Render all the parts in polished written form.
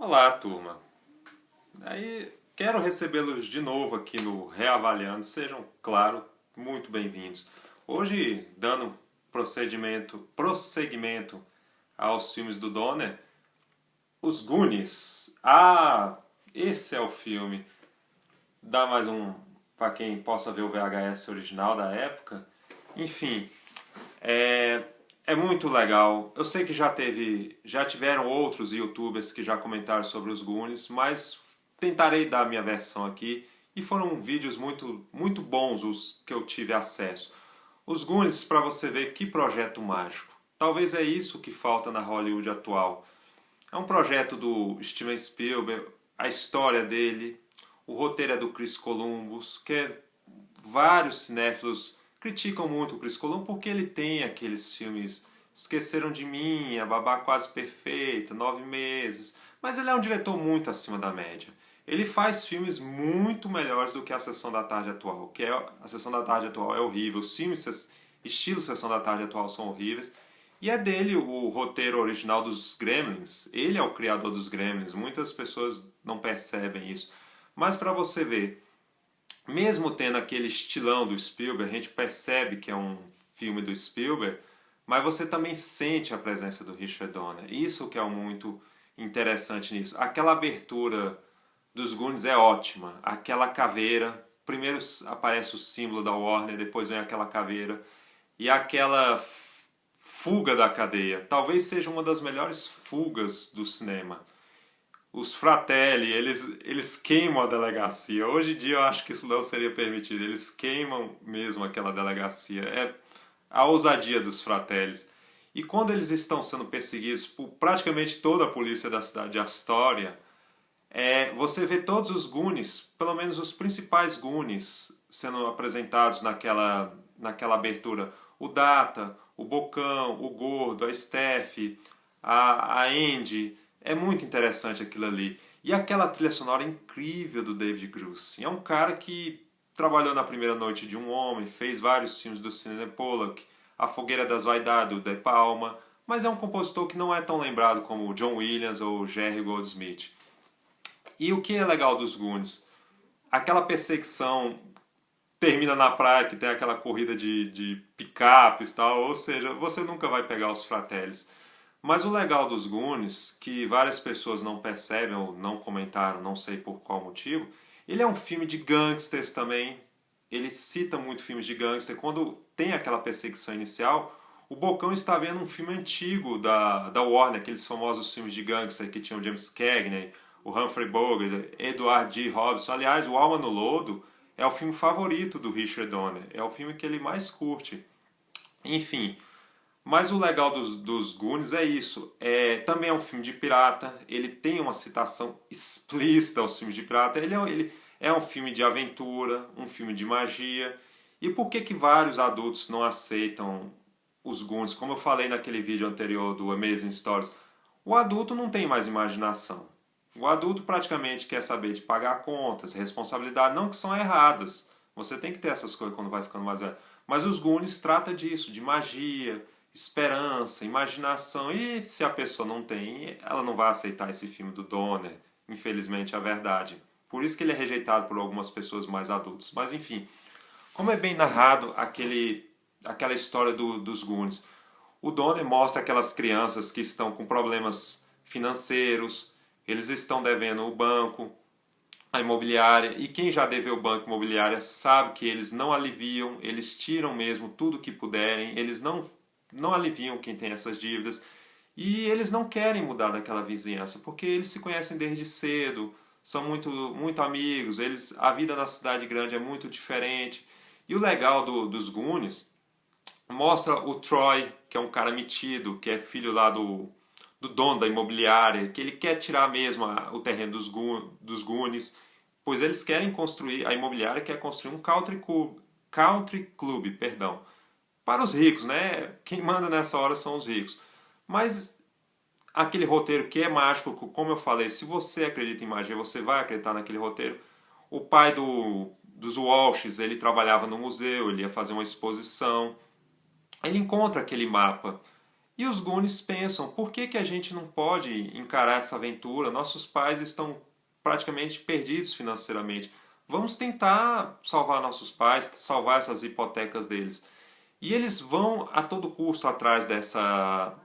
Olá, turma. Quero recebê-los de novo aqui no Reavaliando. Sejam, claro, muito bem-vindos. Hoje, dando prosseguimento aos filmes do Donner, Os Goonies. Esse é o filme. Dá mais um para quem possa ver o VHS original da época. Enfim, é muito legal. Eu sei que já tiveram outros YouTubers que já comentaram sobre os Goonies, mas tentarei dar a minha versão aqui. E foram vídeos muito bons os que eu tive acesso. Os Goonies, para você ver que projeto mágico. Talvez é isso que falta na Hollywood atual. É um projeto do Steven Spielberg, a história dele, o roteiro é do Chris Columbus, vários cinéfilos criticam muito o Chris Columbus porque ele tem aqueles filmes Esqueceram de Mim, A Babá Quase Perfeita, 9 Meses, mas ele é um diretor muito acima da média. Ele faz filmes muito melhores do que a Sessão da Tarde atual, a Sessão da Tarde atual é horrível, os filmes estilo Sessão da Tarde atual são horríveis, e é dele o roteiro original dos Gremlins. Ele é o criador dos Gremlins. Muitas pessoas não percebem isso. Mas para você ver, mesmo tendo aquele estilão do Spielberg, a gente percebe que é um filme do Spielberg, mas você também sente a presença do Richard Donner. Isso que é muito interessante nisso. Aquela abertura dos Goonies é ótima. Aquela caveira, primeiro aparece o símbolo da Warner, depois vem aquela caveira. E aquela fuga da cadeia. Talvez seja uma das melhores fugas do cinema. Os Fratelli, eles queimam a delegacia. Hoje em dia eu acho que isso não seria permitido. Eles queimam mesmo aquela delegacia. É a ousadia dos Fratellis. E quando eles estão sendo perseguidos por praticamente toda a polícia da cidade de Astoria, você vê todos os Goonies, pelo menos os principais Goonies, sendo apresentados naquela abertura. O Data, o Bocão, o Gordo, a Steph, a Andy. É muito interessante aquilo ali. E aquela trilha sonora incrível do David Grusin. É um cara que trabalhou na Primeira Noite de um Homem, fez vários filmes do Sidney Pollack, A Fogueira das Vaidades, do De Palma, mas é um compositor que não é tão lembrado como John Williams ou Jerry Goldsmith. E o que é legal dos Goonies? Aquela perseguição termina na praia, que tem aquela corrida de picapes e tal, ou seja, você nunca vai pegar os Fratellis. Mas o legal dos Goonies, que várias pessoas não percebem ou não comentaram, não sei por qual motivo, ele é um filme de gangsters também. Ele cita muito filmes de gangster. Quando tem aquela perseguição inicial, o Bocão está vendo um filme antigo da Warner, aqueles famosos filmes de gangster que tinham o James Cagney, o Humphrey Bogart, Edward G. Robinson. Aliás, o Alma no Lodo é o filme favorito do Richard Donner. É o filme que ele mais curte. Enfim, mas o legal dos Goonies é isso. Também é um filme de pirata. Ele tem uma citação explícita aos filmes de pirata. Ele é um filme de aventura, um filme de magia. E por que vários adultos não aceitam os Goonies? Como eu falei naquele vídeo anterior do Amazing Stories, o adulto não tem mais imaginação. O adulto praticamente quer saber de pagar contas, responsabilidade, não que são erradas. Você tem que ter essas coisas quando vai ficando mais velho. Mas os Goonies trata disso, de magia, esperança, imaginação. E se a pessoa não tem, ela não vai aceitar esse filme do Donner. Infelizmente é a verdade. Por isso que ele é rejeitado por algumas pessoas mais adultas. Mas enfim, como é bem narrado aquela história dos Goonies. O Donner mostra aquelas crianças que estão com problemas financeiros, eles estão devendo o banco, a imobiliária, e quem já deveu o banco e imobiliária sabe que eles não aliviam, eles tiram mesmo tudo que puderem, eles não aliviam quem tem essas dívidas, e eles não querem mudar daquela vizinhança, porque eles se conhecem desde cedo, são muito amigos, a vida na cidade grande é muito diferente. E o legal dos Goonies mostra o Troy, que é um cara metido, que é filho lá do dono da imobiliária, que ele quer tirar mesmo o terreno dos Goonies, pois eles querem construir, a imobiliária quer construir um country club, perdão, para os ricos, né? Quem manda nessa hora são os ricos. Mas aquele roteiro que é mágico, como eu falei, se você acredita em magia, você vai acreditar naquele roteiro. O pai dos Walshes, ele trabalhava no museu, ele ia fazer uma exposição, ele encontra aquele mapa. E os Goonies pensam, por que que a gente não pode encarar essa aventura? Nossos pais estão praticamente perdidos financeiramente. Vamos tentar salvar nossos pais, salvar essas hipotecas deles. E eles vão a todo custo atrás dessa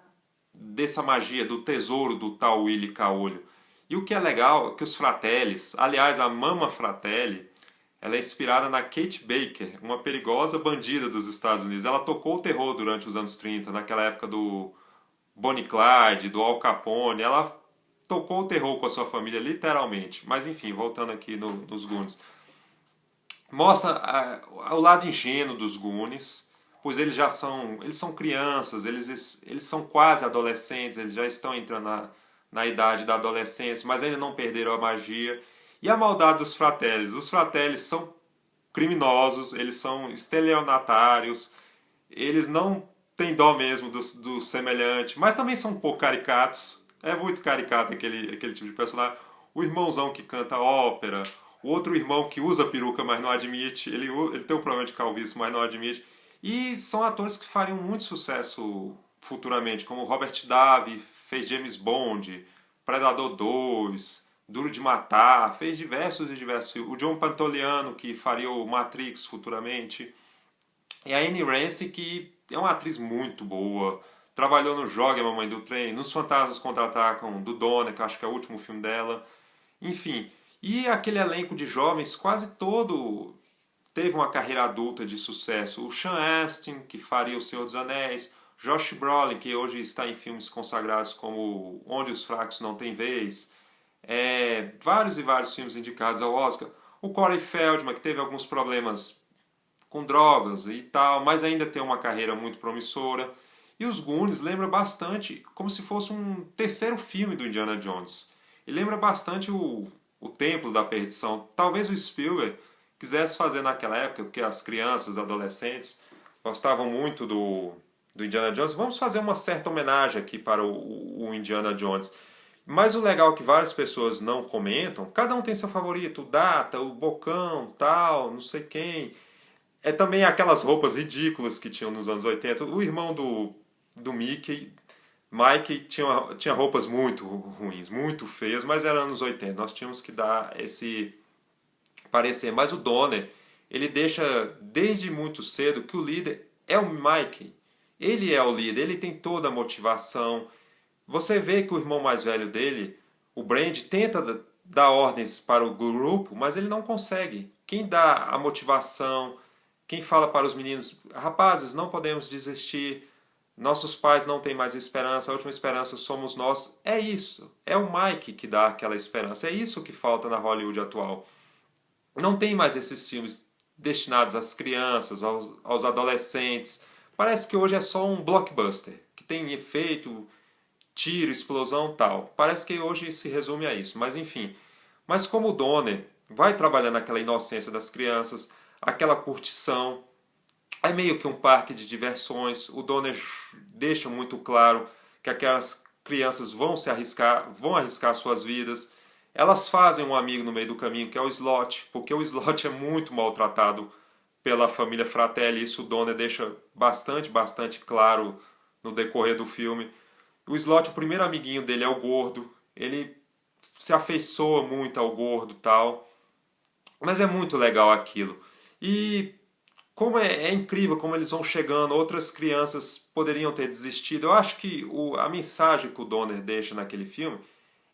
magia, do tesouro do tal Willy Caolho. E o que é legal é que os Fratellis, aliás, a Mama Fratelli, ela é inspirada na Kate Baker, uma perigosa bandida dos Estados Unidos. Ela tocou o terror durante os anos 30, naquela época do Bonnie Clyde, do Al Capone. Ela tocou o terror com a sua família, literalmente. Mas enfim, voltando aqui nos Goonies. Mostra o lado ingênuo dos Goonies, pois eles são crianças, eles são quase adolescentes, eles já estão entrando na idade da adolescência, mas ainda não perderam a magia. E a maldade dos Fratellis. Os Fratellis são criminosos, eles são estelionatários, eles não têm dó mesmo do semelhante, mas também são um pouco caricatos. É muito caricato aquele tipo de personagem. O irmãozão que canta ópera, o outro irmão que usa peruca, mas não admite, ele tem um problema de calvície, mas não admite. E são atores que fariam muito sucesso futuramente, como Robert Davi, fez James Bond, Predador 2, Duro de Matar, fez diversos e diversos filmes. O John Pantoliano, que faria o Matrix futuramente. E a Anne Rice, que é uma atriz muito boa, trabalhou no Jogue a Mamãe do Trem, nos Fantasmas Contra-Atacam, do Donna, que eu acho que é o último filme dela. Enfim, e aquele elenco de jovens, quase todo teve uma carreira adulta de sucesso. O Sean Astin, que faria O Senhor dos Anéis, Josh Brolin, que hoje está em filmes consagrados como Onde os Fracos Não Têm Vez, vários e vários filmes indicados ao Oscar. O Corey Feldman, que teve alguns problemas com drogas e tal, mas ainda tem uma carreira muito promissora. E os Goonies lembra bastante, como se fosse um terceiro filme do Indiana Jones. E lembra bastante o Templo da Perdição. Talvez o Spielberg quisesse fazer naquela época, porque as crianças, adolescentes, gostavam muito do Indiana Jones. Vamos fazer uma certa homenagem aqui para o Indiana Jones. Mas o legal é que várias pessoas não comentam, cada um tem seu favorito, o Data, o Bocão, tal, não sei quem. É também aquelas roupas ridículas que tinham nos anos 80. O irmão do Mickey, Mike, tinha roupas muito ruins, muito feias, mas era anos 80. Nós tínhamos que dar esse parecer. Mas o Donner, ele deixa desde muito cedo que o líder é o Mike. Ele é o líder, ele tem toda a motivação. Você vê que o irmão mais velho dele, o Brand, tenta dar ordens para o grupo, mas ele não consegue. Quem dá a motivação, quem fala para os meninos, rapazes, não podemos desistir, nossos pais não têm mais esperança, a última esperança somos nós. É isso, é o Mike que dá aquela esperança, é isso que falta na Hollywood atual. Não tem mais esses filmes destinados às crianças, aos adolescentes. Parece que hoje é só um blockbuster, que tem efeito, tiro, explosão, tal. Parece que hoje se resume a isso, mas enfim. Mas como o Donner vai trabalhando aquela inocência das crianças, aquela curtição, é meio que um parque de diversões. O Donner deixa muito claro que aquelas crianças vão arriscar suas vidas. Elas fazem um amigo no meio do caminho, que é o Slot, porque o Slot é muito maltratado pela família Fratelli. Isso o Donner deixa bastante claro no decorrer do filme. O Slot, o primeiro amiguinho dele é o gordo. Ele se afeiçoa muito ao gordo e tal. Mas é muito legal aquilo. E como é incrível como eles vão chegando, outras crianças poderiam ter desistido. Eu acho que a mensagem que o Donner deixa naquele filme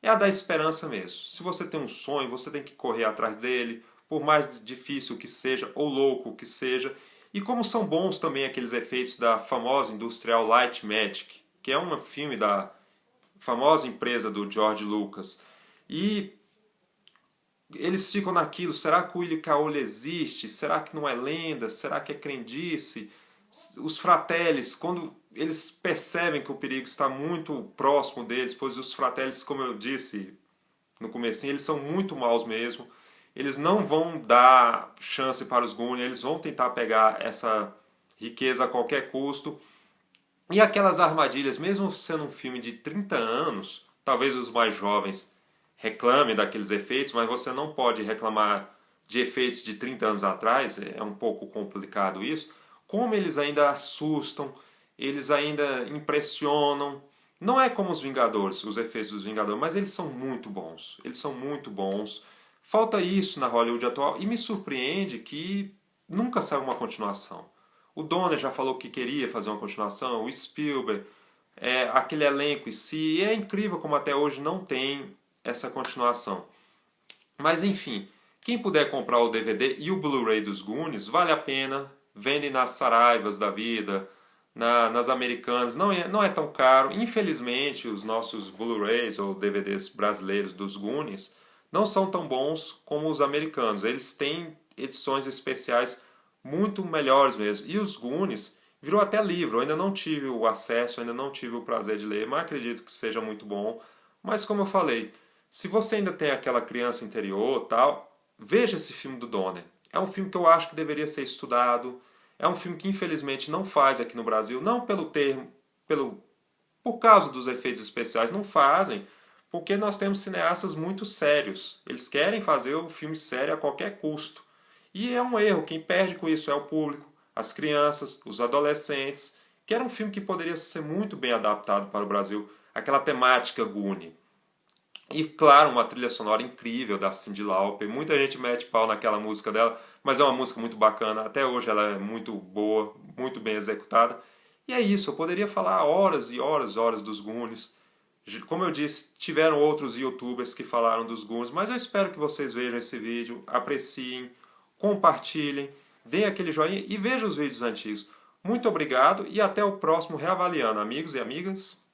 é a da esperança mesmo. Se você tem um sonho, você tem que correr atrás dele, por mais difícil que seja, ou louco que seja. E como são bons também aqueles efeitos da famosa industrial Light Magic, que é um filme da famosa empresa do George Lucas. E eles ficam naquilo, será que o Willy Caolho existe? Será que não é lenda? Será que é crendice? Os Fratellis, quando eles percebem que o perigo está muito próximo deles, pois os Fratellis, como eu disse no comecinho, eles são muito maus mesmo. Eles não vão dar chance para os Goonies, eles vão tentar pegar essa riqueza a qualquer custo. E aquelas armadilhas, mesmo sendo um filme de 30 anos, talvez os mais jovens reclamem daqueles efeitos, mas você não pode reclamar de efeitos de 30 anos atrás, é um pouco complicado isso. Como eles ainda assustam, eles ainda impressionam. Não é como os Vingadores, os efeitos dos Vingadores, mas eles são muito bons. Eles são muito bons. Falta isso na Hollywood atual e me surpreende que nunca saiu uma continuação. O Donner já falou que queria fazer uma continuação, o Spielberg, aquele elenco em si, e é incrível como até hoje não tem essa continuação. Mas enfim, quem puder comprar o DVD e o Blu-ray dos Goonies, vale a pena. Vendem nas Saraivas da vida, nas Americanas, não é tão caro. Infelizmente, os nossos Blu-rays ou DVDs brasileiros dos Goonies não são tão bons como os americanos. Eles têm edições especiais muito melhores mesmo. E os Goonies virou até livro. Eu ainda não tive o acesso, ainda não tive o prazer de ler, mas acredito que seja muito bom. Mas como eu falei, se você ainda tem aquela criança interior, tal, veja esse filme do Donner. É um filme que eu acho que deveria ser estudado. É um filme que infelizmente não faz aqui no Brasil, não pelo termo, por causa dos efeitos especiais, não fazem, porque nós temos cineastas muito sérios. Eles querem fazer o filme sério a qualquer custo. E é um erro, quem perde com isso é o público, as crianças, os adolescentes, que era um filme que poderia ser muito bem adaptado para o Brasil, aquela temática Goonie. E claro, uma trilha sonora incrível da Cyndi Lauper. Muita gente mete pau naquela música dela, mas é uma música muito bacana. Até hoje ela é muito boa, muito bem executada. E é isso, eu poderia falar horas e horas e horas dos Goonies. Como eu disse, tiveram outros youtubers que falaram dos Goonies, mas eu espero que vocês vejam esse vídeo, apreciem, compartilhem, deem aquele joinha e vejam os vídeos antigos. Muito obrigado e até o próximo Reavaliando, amigos e amigas.